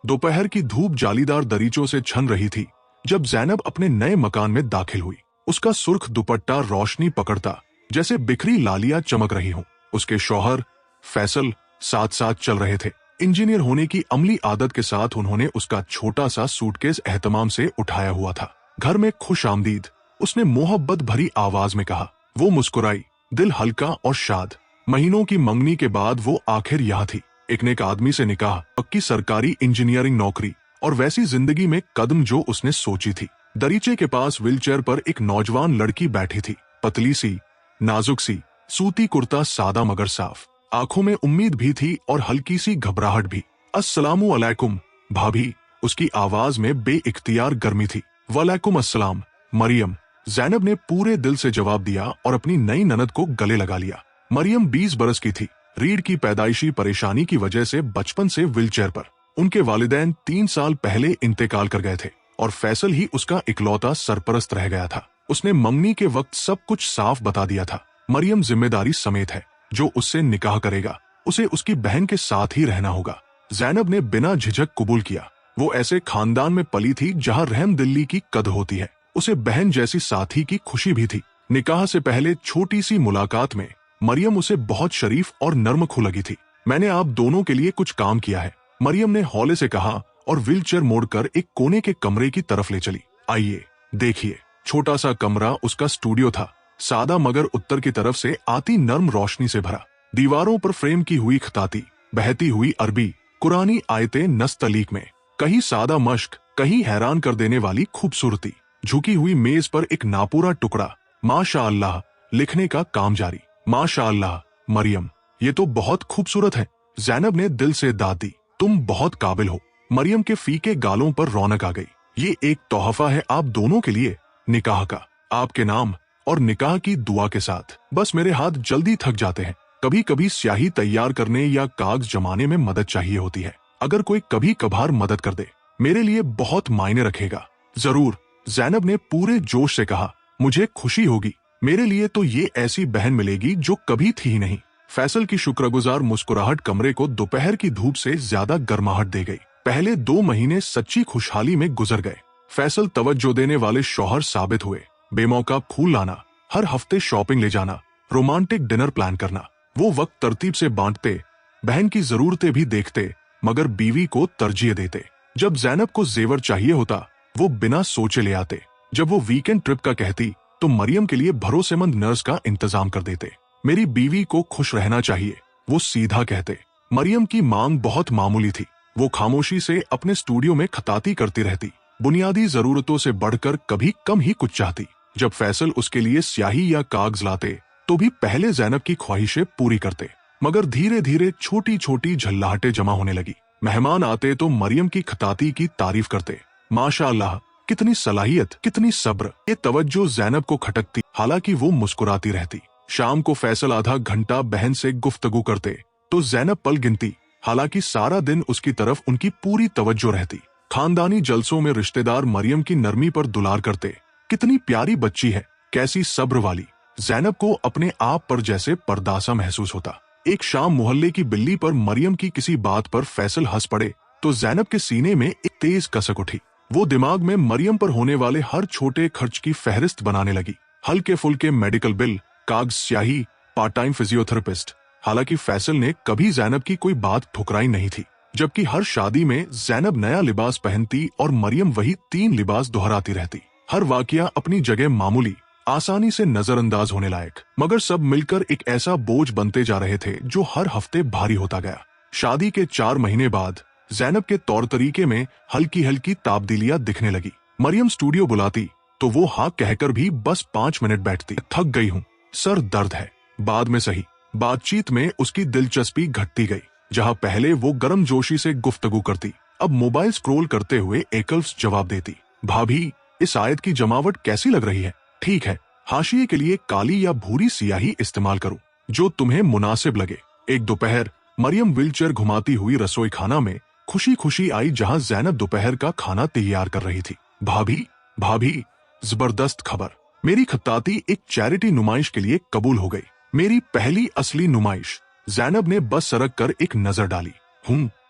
दोपहर की धूप जालीदार दरीचों से छन रही थी जब जैनब अपने नए मकान में दाखिल हुई। उसका सुर्ख दुपट्टा रोशनी पकड़ता जैसे बिखरी लालियां चमक रही हों। उसके शौहर फैसल साथ साथ चल रहे थे। इंजीनियर होने की अमली आदत के साथ उन्होंने उसका छोटा सा सूटकेस एहतमाम से उठाया हुआ था। घर में खुश आमदीद, उसने मोहब्बत भरी आवाज में कहा। वो मुस्कुराई, दिल हल्का और शाद। महीनों की मंगनी के बाद वो आखिर यहाँ थी। एक नेक आदमी से निकाह, पक्की सरकारी इंजीनियरिंग नौकरी और वैसी जिंदगी में कदम जो उसने सोची थी। दरीचे के पास व्हीलचेयर पर एक नौजवान लड़की बैठी थी। पतली सी, नाजुक सी, सूती कुर्ता सादा मगर साफ। आंखों में उम्मीद भी थी और हल्की सी घबराहट भी। अस्सलामु अलैकुम भाभी, उसकी आवाज में बेइख्तियार गर्मी थी। वालेकुम अस्सलाम मरियम, जैनब ने पूरे दिल से जवाब दिया और अपनी नई ननद को गले लगा लिया। मरियम 20 बरस की थी। रीढ़ की पैदाइशी परेशानी की वजह से बचपन से व्हीलचेयर पर। उनके वालिदैन 3 साल पहले इंतकाल कर गए थे और फैसल ही उसका इकलौता सरपरस्त रह गया था। उसने मंगनी के वक्त सब कुछ साफ बता दिया था। मरियम जिम्मेदारी समेत है। जो उससे निकाह करेगा उसे उसकी बहन के साथ ही रहना होगा। जैनब ने बिना झिझक कबूल किया। वो ऐसे खानदान में पली थी जहां रहम दिल्ली की कद होती है। उसे बहन जैसी साथी की खुशी भी थी। निकाह से पहले छोटी सी मुलाकात में मरियम उसे बहुत शरीफ और नर्मखू लगी थी। मैंने आप दोनों के लिए कुछ काम किया है, मरियम ने हौले से कहा और व्हीलचेयर मोड़कर एक कोने के कमरे की तरफ ले चली। आइए देखिए। छोटा सा कमरा उसका स्टूडियो था, सादा मगर उत्तर की तरफ से आती नर्म रोशनी से भरा। दीवारों पर फ्रेम की हुई खताती, बहती हुई अरबी कुरानी आयतें नस्तलीक में, कहीं सादा मश्क, कहीं हैरान कर देने वाली खूबसूरती। झुकी हुई मेज पर एक नापूरा टुकड़ा माशा अल्लाह लिखने का काम जारी। माशा अल्लाह मरियम, ये तो बहुत खूबसूरत है। जैनब ने दिल से दाद दी। तुम बहुत काबिल हो। मरियम के फीके गालों पर रौनक आ गई। ये एक तोहफा है आप दोनों के लिए, निकाह का, आपके नाम और निकाह की दुआ के साथ। बस मेरे हाथ जल्दी थक जाते हैं। कभी कभी स्याही तैयार करने या कागज जमाने में मदद चाहिए होती है। अगर कोई कभी कभार मदद कर दे मेरे लिए बहुत मायने रखेगा। जरूर, जैनब ने पूरे जोश से कहा। मुझे खुशी होगी। मेरे लिए तो ये ऐसी बहन मिलेगी जो कभी थी ही नहीं। फैसल की शुक्रगुजार मुस्कुराहट कमरे को दोपहर की धूप से ज्यादा गर्माहट दे गई। पहले 2 महीने सच्ची खुशहाली में गुजर गए। फैसल तवज्जो देने वाले शौहर साबित हुए। बेमौका फूल लाना, हर हफ्ते शॉपिंग ले जाना, रोमांटिक डिनर प्लान करना। वो वक्त तरतीब से बांटते, बहन की जरूरतें भी देखते, मगर बीवी को तरजीह देते। जब जैनब को जेवर चाहिए होता वो बिना सोचे ले आते। जब वो वीकेंड ट्रिप का कहती तो मरियम के लिए भरोसेमंद नर्स का इंतजाम कर देते। मेरी बीवी को खुश रहना चाहिए, वो सीधा कहते। मरियम की मांग बहुत मामूली थी। वो खामोशी से अपने स्टूडियो में खताती करती रहती। बुनियादी जरूरतों से बढ़कर कभी कम ही कुछ चाहती। जब फैसल उसके लिए स्याही या कागज लाते तो भी पहले जैनब की ख्वाहिशें पूरी करते। मगर धीरे धीरे छोटी छोटी झल्लाहटें जमा होने लगी। मेहमान आते तो मरियम की खताती की तारीफ करते। माशा अल्लाह, कितनी सलाहियत, कितनी सब्र। ये तवज्जो जैनब को खटकती, हालांकि वो मुस्कुराती रहती। शाम को फैसल आधा घंटा बहन से गुफ्तगू करते तो जैनब पल गिनती, हालांकि सारा दिन उसकी तरफ उनकी पूरी तवज्जो रहती। खानदानी जलसों में रिश्तेदार मरियम की नरमी पर दुलार करते। कितनी प्यारी बच्ची है, कैसी सब्र वाली। जैनब को अपने आप पर जैसे पर्दासा महसूस होता। एक शाम मोहल्ले की बिल्ली पर मरियम की किसी बात पर फैसल हंस पड़े तो जैनब के सीने में एक तेज कसक उठी। वो दिमाग में मरियम पर होने वाले हर छोटे खर्च की फहरिस्त बनाने लगी। हल्के फुल्के मेडिकल बिल, कागज स्याही, पार्ट टाइम फिजियोथेरेपिस्ट। हालांकि फैसल ने कभी जैनब की कोई बात ठुकराई नहीं थी। जबकि हर शादी में जैनब नया लिबास पहनती और मरियम वही 3 लिबास दोहराती रहती। हर वाकया अपनी जगह मामूली, आसानी से नजरअंदाज होने लायक, मगर सब मिलकर एक ऐसा बोझ बनते जा रहे थे जो हर हफ्ते भारी होता गया। शादी के 4 महीने बाद जैनब के तौर तरीके में हल्की हल्की तब्दीलियां दिखने लगी। मरियम स्टूडियो बुलाती तो वो हाँ कहकर भी बस 5 मिनट बैठती। थक गई हूँ, सर दर्द है, बाद में सही। बातचीत में उसकी दिलचस्पी घटती गई। जहाँ पहले वो गर्मजोशी से गुफ्तगू करती, अब मोबाइल स्क्रॉल करते हुए एकल्स जवाब देती। भाभी, इस आयत की जमावट कैसी लग रही है? ठीक है, हाशिए के लिए काली या भूरी सियाही इस्तेमाल करो, जो तुम्हें मुनासिब लगे। एक दोपहर मरियम व्हीलचेयर घुमाती हुई रसोई खाना में खुशी खुशी आई जहां जैनब दोपहर का खाना तैयार कर रही थी। भाभी, भाभी, जबरदस्त खबर, मेरी खत्ताती एक चैरिटी नुमाइश के लिए कबूल हो गई। मेरी पहली असली नुमाइश। जैनब ने बस सरक कर एक नजर डाली।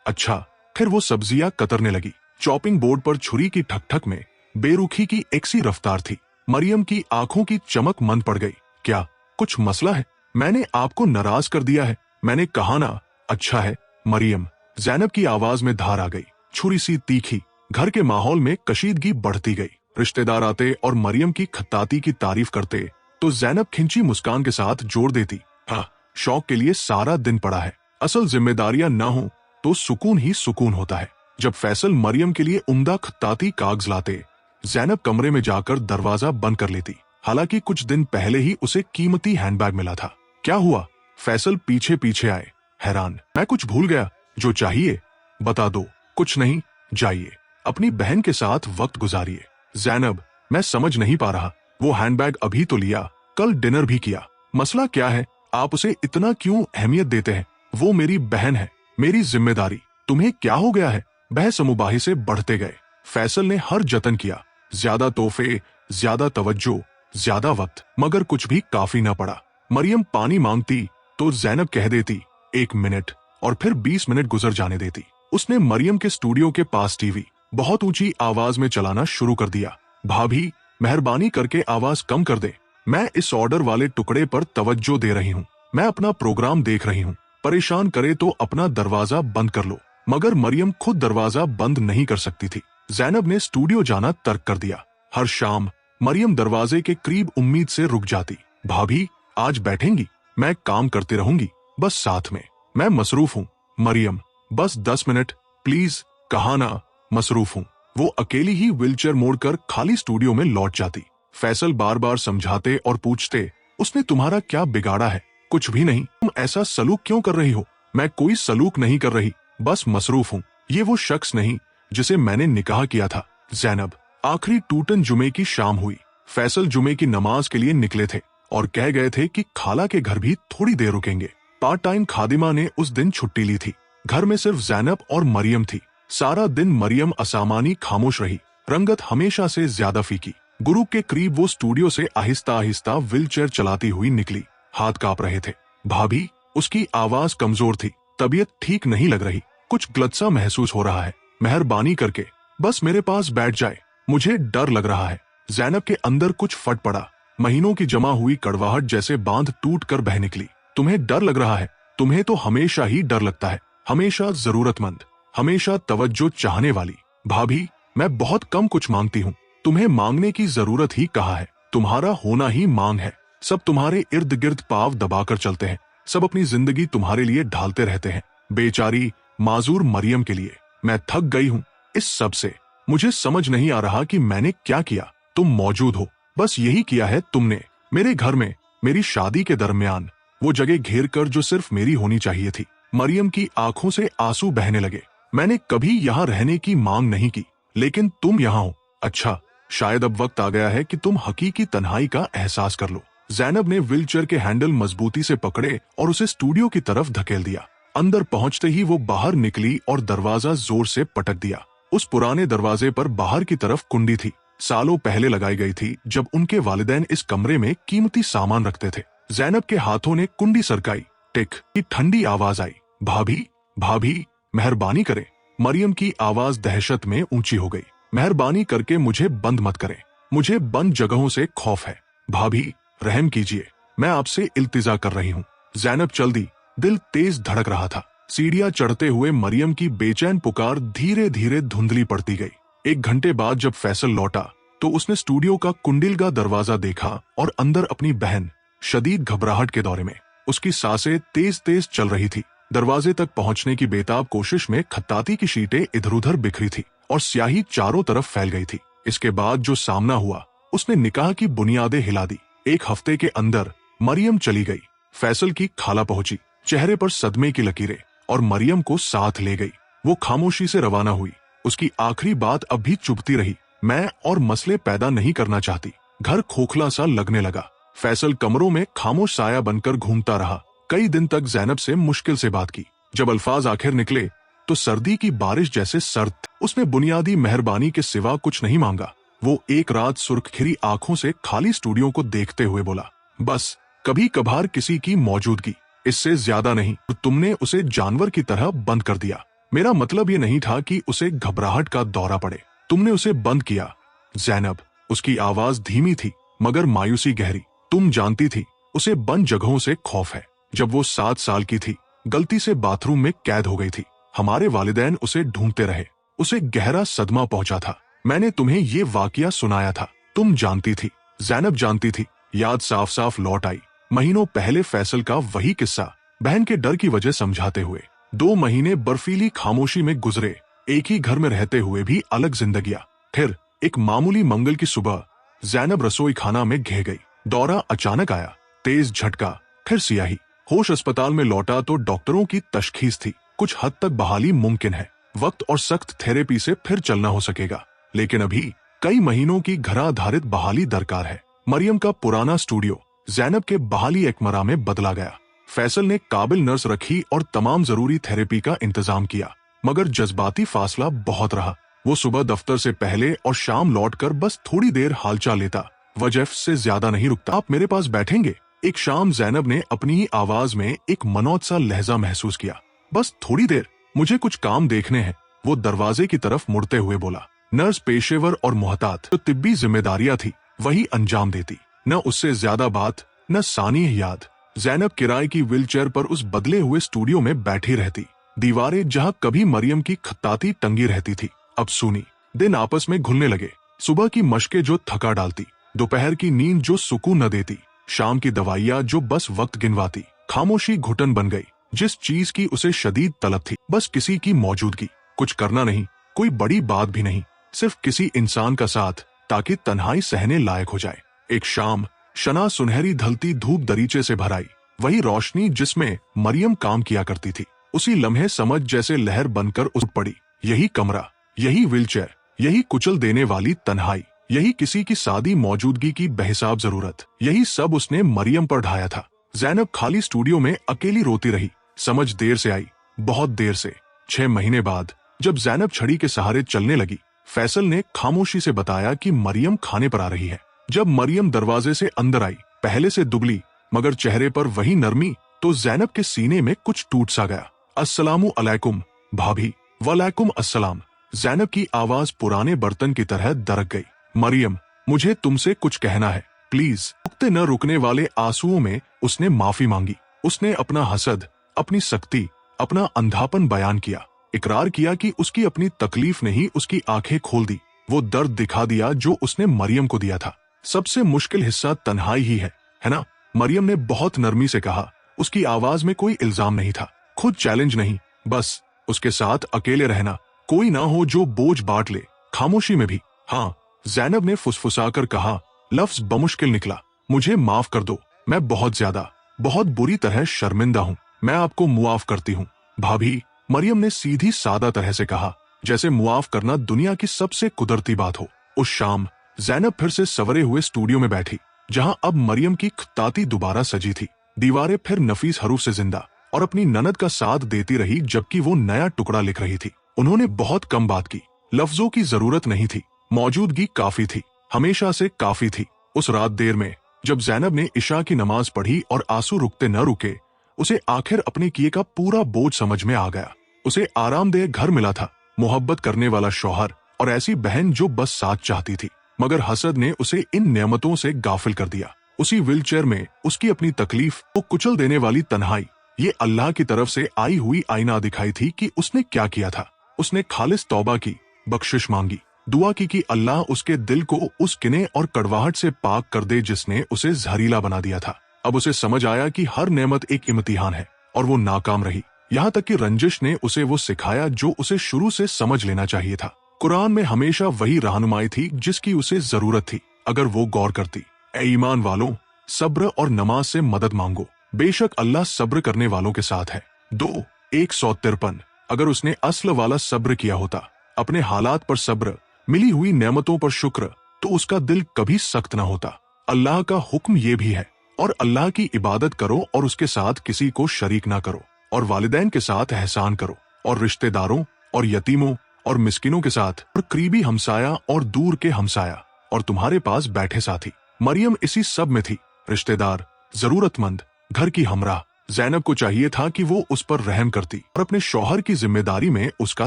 अच्छा, फिर वो सब्जियां कतरने लगी। चॉपिंग बोर्ड पर छुरी की ठक ठक में बेरुखी की एक सी रफ्तार थी। मरियम की आंखों की चमक मंद पड़ गई। क्या कुछ मसला है? मैंने आपको नाराज कर दिया है? मैंने कहा ना। अच्छा है मरियम। ज़ैनब की आवाज में धार आ गई, छुरी सी तीखी। घर के माहौल में कशीदगी बढ़ती गई। रिश्तेदार आते और मरियम की खत्ताती की तारीफ करते तो ज़ैनब खिंची मुस्कान के साथ जोड़ देती, हाँ, शौक के लिए सारा दिन पड़ा है। असल जिम्मेदारियां ना हो तो सुकून ही सुकून होता है। जब फैसल मरियम के लिए उम्दा खत्ताती कागज लाते, ज़ैनब कमरे में जाकर दरवाजा बंद कर लेती। हालांकि कुछ दिन पहले ही उसे कीमती हैंडबैग मिला था। क्या हुआ? फैसल पीछे पीछे आए, हैरान। मैं कुछ भूल गया। जो चाहिए बता दो। कुछ नहीं, जाइए, अपनी बहन के साथ वक्त गुजारिए। ज़ैनब, मैं समझ नहीं पा रहा। वो हैंडबैग अभी तो लिया, कल डिनर भी किया। मसला क्या है? आप उसे इतना क्यों अहमियत देते हैं? वो मेरी बहन है, मेरी जिम्मेदारी। तुम्हें क्या हो गया है? बहस मुबाहिसे बढ़ते गए। फैसल ने हर जतन किया, ज्यादा तोहफे, ज्यादा तवज्जो, ज्यादा वक्त, मगर कुछ भी काफी न पड़ा। मरियम पानी मांगती तो ज़ैनब कह देती 1 मिनट, और फिर 20 मिनट गुजर जाने देती। उसने मरियम के स्टूडियो के पास टीवी बहुत ऊंची आवाज में चलाना शुरू कर दिया। भाभी, मेहरबानी करके आवाज कम कर दे। मैं इस ऑर्डर वाले टुकड़े पर तवज्जो दे रही हूँ। मैं अपना प्रोग्राम देख रही हूँ। परेशान करे तो अपना दरवाजा बंद कर लो। मगर मरियम खुद दरवाजा बंद नहीं कर सकती थी। ज़ैनब ने स्टूडियो जाना तर्क कर दिया। हर शाम मरियम दरवाजे के करीब उम्मीद से रुक जाती। भाभी, आज बैठेंगी? मैं काम करती रहूंगी, बस साथ में। मैं मसरूफ हूँ। मरियम, बस 10 मिनट प्लीज। कहा ना मसरूफ हूँ। वो अकेली ही व्हीलचेयर मोड़कर खाली स्टूडियो में लौट जाती। फैसल बार बार समझाते और पूछते, उसने तुम्हारा क्या बिगाड़ा है? कुछ भी नहीं। तुम ऐसा सलूक क्यों कर रही हो? मैं कोई सलूक नहीं कर रही, बस मसरूफ हूँ। ये वो शख्स नहीं जिसे मैंने निकाह किया था। ज़ैनब, आखिरी टूटन जुमे की शाम हुई। फैसल जुमे की नमाज के लिए निकले थे और कह गए थे कि खाला के घर भी थोड़ी देर रुकेंगे। पार्ट टाइम खादिमा ने उस दिन छुट्टी ली थी। घर में सिर्फ ज़ैनब और मरियम थी। सारा दिन मरियम असामानी खामोश रही, रंगत हमेशा से ज्यादा फीकी। गुरु के करीब वो स्टूडियो से आहिस्ता आहिस्ता व्हीलचेयर चलाती हुई निकली। हाथ कांप रहे थे। भाभी, उसकी आवाज कमजोर थी। तबीयत ठीक नहीं लग रही, कुछ गलत सा महसूस हो रहा है। मेहरबानी करके बस मेरे पास बैठ जाए, मुझे डर लग रहा है। ज़ैनब के अंदर कुछ फट पड़ा। महीनों की जमा हुई कड़वाहट जैसे बांध टूट कर बह निकली। तुम्हें डर लग रहा है? तुम्हें तो हमेशा ही डर लगता है, हमेशा जरूरतमंद, हमेशा तवज्जो चाहने वाली। भाभी, मैं बहुत कम कुछ मांगती हूँ। तुम्हें मांगने की जरूरत ही कहाँ है? तुम्हारा होना ही मांग है। सब तुम्हारे इर्द गिर्द पाव दबाकर चलते हैं। सब अपनी जिंदगी तुम्हारे लिए ढालते रहते हैं। बेचारी माजूर मरियम के लिए। मैं थक गई हूँ इस सब से। मुझे समझ नहीं आ रहा कि मैंने क्या किया। तुम मौजूद हो, बस यही किया है तुमने। मेरे घर में, मेरी शादी के दरमियान, वो जगह घेर कर जो सिर्फ मेरी होनी चाहिए थी। मरियम की आंखों से आंसू बहने लगे। मैंने कभी यहाँ रहने की मांग नहीं की, लेकिन तुम यहाँ हो। अच्छा, शायद अब वक्त आ गया है कि तुम हकीकी तन्हाई का एहसास कर लो। ज़ैनब ने व्हीलचेयर के हैंडल मजबूती से पकड़े और उसे स्टूडियो की तरफ धकेल दिया। अंदर पहुंचते ही वो बाहर निकली और दरवाजा जोर से पटक दिया। उस पुराने दरवाजे पर बाहर की तरफ कुंडी थी। सालों पहले लगाई गई थी, जब उनके वालिदैन इस कमरे में कीमती सामान रखते थे। ज़ैनब के हाथों ने कुंडी सरकाई। टिक की ठंडी आवाज आई। भाभी, भाभी, मेहरबानी करें। मरियम की आवाज दहशत में ऊंची हो गई। मेहरबानी करके मुझे बंद मत करें। मुझे बंद जगहों से खौफ है। भाभी, रहम कीजिए, मैं आपसे इल्तिजा कर रही हूँ। ज़ैनब चल दी। दिल तेज धड़क रहा था। सीढ़ियां चढ़ते हुए मरियम की बेचैन पुकार धीरे धीरे धुंधली पड़ती गई। 1 घंटे बाद जब फैसल लौटा तो उसने स्टूडियो का कुंडिलगा दरवाजा देखा और अंदर अपनी बहन शदीद घबराहट के दौरे में। उसकी सांसें तेज तेज चल रही थी। दरवाजे तक पहुंचने की बेताब कोशिश में खत्ताती की शीटें इधर उधर बिखरी थी और स्याही चारों तरफ फैल गई थी। इसके बाद जो सामना हुआ, उसने निकाह की बुनियादें हिला दी। 1 हफ्ते के अंदर मरियम चली गई। फैसल की खाला पहुंची, चेहरे पर सदमे की लकीरें, और मरियम को साथ ले गई। वो खामोशी से रवाना हुई। उसकी आखिरी बात अब भी चुभती रही, मैं और मसले पैदा नहीं करना चाहती। घर खोखला सा लगने लगा। फैसल कमरों में खामोश साया बनकर घूमता रहा। कई दिन तक ज़ैनब से मुश्किल से बात की। जब अल्फाज आखिर निकले तो सर्दी की बारिश जैसे सर्द। उसने बुनियादी मेहरबानी के सिवा कुछ नहीं मांगा। वो एक रात सुर्खखिरी आंखों से खाली स्टूडियो को देखते हुए बोला, बस कभी कभार किसी की मौजूदगी, इससे ज्यादा नहीं। तुमने उसे जानवर की तरह बंद कर दिया। मेरा मतलब ये नहीं था कि उसे घबराहट का दौरा पड़े। तुमने उसे बंद किया ज़ैनब। उसकी आवाज धीमी थी मगर मायूसी गहरी। तुम जानती थी उसे बंद जगहों से खौफ है। जब वो 7 साल की थी गलती से बाथरूम में कैद हो गई थी। हमारे वालिदैन उसे ढूंढते रहे। उसे गहरा सदमा पहुंचा था। मैंने तुम्हें ये वाकया सुनाया था। तुम जानती थी, ज़ैनब जानती थी। याद साफ साफ लौट आई। महीनों पहले फैसल का वही किस्सा, बहन के डर की वजह समझाते हुए। 2 महीने बर्फीली खामोशी में गुजरे, एक ही घर में रहते हुए भी अलग जिंदगियां। फिर एक मामूली मंगल की सुबह ज़ैनब रसोई खाना में घिर गई। दौरा अचानक आया, तेज झटका, फिर सियाही। होश अस्पताल में लौटा तो डॉक्टरों की तशखीस थी, कुछ हद तक बहाली मुमकिन है। वक्त और सख्त थेरेपी से फिर चलना हो सकेगा, लेकिन अभी कई महीनों की घराधारित बहाली दरकार है। मरियम का पुराना स्टूडियो ज़ैनब के बहाली एकमरा में बदला गया। फैसल ने काबिल नर्स रखी और तमाम जरूरी थेरेपी का इंतजाम किया, मगर जज्बाती फासला बहुत रहा। वो सुबह दफ्तर से पहले और शाम लौटकर बस थोड़ी देर हालचाल लेता, वजह से ज्यादा नहीं रुकता। आप मेरे पास बैठेंगे? एक शाम ज़ैनब ने अपनी ही आवाज में एक मनौत सा लहजा महसूस किया। बस थोड़ी देर, मुझे कुछ काम देखने हैं। वो दरवाजे की तरफ मुड़ते हुए बोला। नर्स पेशेवर और मोहतात जो तिब्बी जिम्मेदारियां थी वही अंजाम देती, न उससे ज्यादा बात, न सानी याद। ज़ैनब किराए की व्हीलचेयर पर उस बदले हुए स्टूडियो में बैठी रहती। दीवारें जहां कभी मरियम की खत्ताती टंगी रहती थी अब सूनी। दिन आपस में घुलने लगे। सुबह की मशकें जो थका डालती, दोपहर की नींद जो सुकून न देती, शाम की दवाइयां जो बस वक्त गिनवाती। खामोशी घुटन बन गई। जिस चीज की उसे शदीद तलब थी, बस किसी की मौजूदगी। कुछ करना नहीं, कोई बड़ी बात भी नहीं, सिर्फ किसी इंसान का साथ, ताकि तन्हाई सहने लायक हो जाए। एक शाम शना सुनहरी ढलती धूप दरीचे से भर आई। वही रोशनी जिसमें मरियम काम किया करती थी। उसी लम्हे समझ जैसे लहर बनकर उठ पड़ी। यही कमरा, यही व्हीलचेयर, यही कुचल देने वाली तन्हाई, यही किसी की सादी मौजूदगी की बेहिसाब जरूरत, यही सब उसने मरियम पर ढाया था। ज़ैनब खाली स्टूडियो में अकेली रोती रही। समझ देर से आई, बहुत देर से। 6 महीने बाद जब ज़ैनब छड़ी के सहारे चलने लगी, फैसल ने खामोशी से बताया कि मरियम खाने पर आ रही है। जब मरियम दरवाजे से अंदर आई, पहले से दुबली मगर चेहरे पर वही नरमी, तो ज़ैनब के सीने में कुछ टूट सा गया। अस्सलामु अलैकुम भाभी। वालेकुम अस्सलाम। ज़ैनब की आवाज पुराने बर्तन की तरह दरक गई। मरियम, मुझे तुमसे कुछ कहना है, प्लीज। रुकते न रुकने वाले आंसुओं में उसने माफी मांगी। उसने अपना हसद, अपनी सख्ती, अपना अंधापन बयान किया। इकरार किया कि उसकी अपनी तकलीफ ने ही उसकी आंखें खोल दी, वो दर्द दिखा दिया जो उसने मरियम को दिया था। सबसे मुश्किल हिस्सा तन्हाई ही है ना? मरियम ने बहुत नरमी से कहा। उसकी आवाज में कोई इल्जाम नहीं था, खुद चैलेंज नहीं, बस उसके साथ अकेले रहना, कोई ना हो जो बोझ बांट ले। खामोशी में भी। हाँ, ज़ैनब ने फुसफुसाकर कहा। लफ्ज बमुश्किल निकला। मुझे माफ कर दो, मैं बहुत ज्यादा, बहुत बुरी तरह शर्मिंदा हूँ। मैं आपको मुआफ करती हूँ भाभी। मरियम ने सीधी सादा तरह से कहा, जैसे मुआफ करना दुनिया की सबसे कुदरती बात हो। उस शाम ज़ैनब फिर से सवरे हुए स्टूडियो में बैठी, जहां अब मरियम की खताती दोबारा सजी थी। दीवारें फिर नफीस हरूफ से जिंदा, और अपनी ननद का साथ देती रही जबकि वो नया टुकड़ा लिख रही थी। उन्होंने बहुत कम बात की, लफ्जों की जरूरत नहीं थी, मौजूदगी काफी थी, हमेशा से काफी थी। उस रात देर में जब ज़ैनब ने इशा की नमाज पढ़ी और आंसू रुकते न रुके, उसे आखिर अपने किए का पूरा बोझ समझ में आ गया। उसे आरामदेह घर मिला था, मोहब्बत करने वाला शौहर और ऐसी बहन जो बस साथ चाहती थी, मगर हसद ने उसे इन नेमतों से गाफिल कर दिया। उसी व्हीलचेयर में उसकी अपनी तकलीफ, वो कुचल देने वाली तन्हाई, ये अल्लाह की तरफ से आई हुई आईना दिखाई थी कि उसने क्या किया था। उसने खालिस तौबा की, बख्शिश मांगी, दुआ की कि अल्लाह उसके दिल को उस किने और कड़वाहट से पाक कर दे जिसने उसे जहरीला बना दिया था। अब उसे समझ आया कि हर नेमत एक इम्तिहान है, और वो नाकाम रही। यहाँ तक कि रंजिश ने उसे वो सिखाया जो उसे शुरू से समझ लेना चाहिए था। कुरान में हमेशा वही रहनुमाई थी जिसकी उसे जरूरत थी, अगर वो गौर करती। ए ईमान वालों, सब्र और नमाज से मदद मांगो, बेशक अल्लाह सब्र करने वालों के साथ है। 2:153। अगर उसने अस्ल वाला सब्र किया होता, अपने हालात पर सब्र, मिली हुई नेमतों पर शुक्र, तो उसका दिल कभी सख्त न होता। अल्लाह का हुक्म ये भी है, और अल्लाह की इबादत करो और उसके साथ किसी को शरीक ना करो, और वालिदैन के साथ एहसान करो, और रिश्तेदारों और यतीमों और मिस्किनों के साथ, और करीबी हमसाया और दूर के हमसाया, और तुम्हारे पास बैठे साथी। मरियम इसी सब में थी, रिश्तेदार, जरूरतमंद, घर की हमराह। जैनब को चाहिए था कि वो उस पर रहम करती और अपने शौहर की जिम्मेदारी में उसका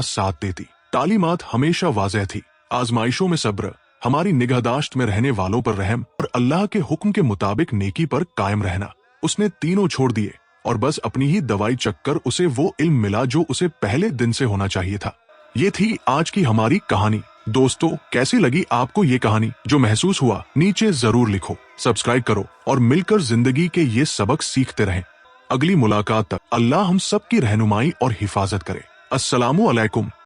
साथ देती। तालीमात हमेशा वाज़ेह थी, आजमाइशों में सब्र, हमारी निगहदाश्त में रहने वालों पर रहम और अल्लाह के हुक्म के मुताबिक नेकी पर कायम रहना। उसने तीनों छोड़ दिए और बस अपनी ही दवाई चक्कर उसे वो इल्म मिला जो उसे पहले दिन से होना चाहिए था। ये थी आज की हमारी कहानी। दोस्तों, कैसी लगी आपको ये कहानी? जो महसूस हुआ नीचे जरूर लिखो, सब्सक्राइब करो और मिलकर जिंदगी के ये सबक सीखते रहें। अगली मुलाकात तक अल्लाह हम सब की रहनुमाई और हिफाजत करे। अस्सलामु अलैकुम।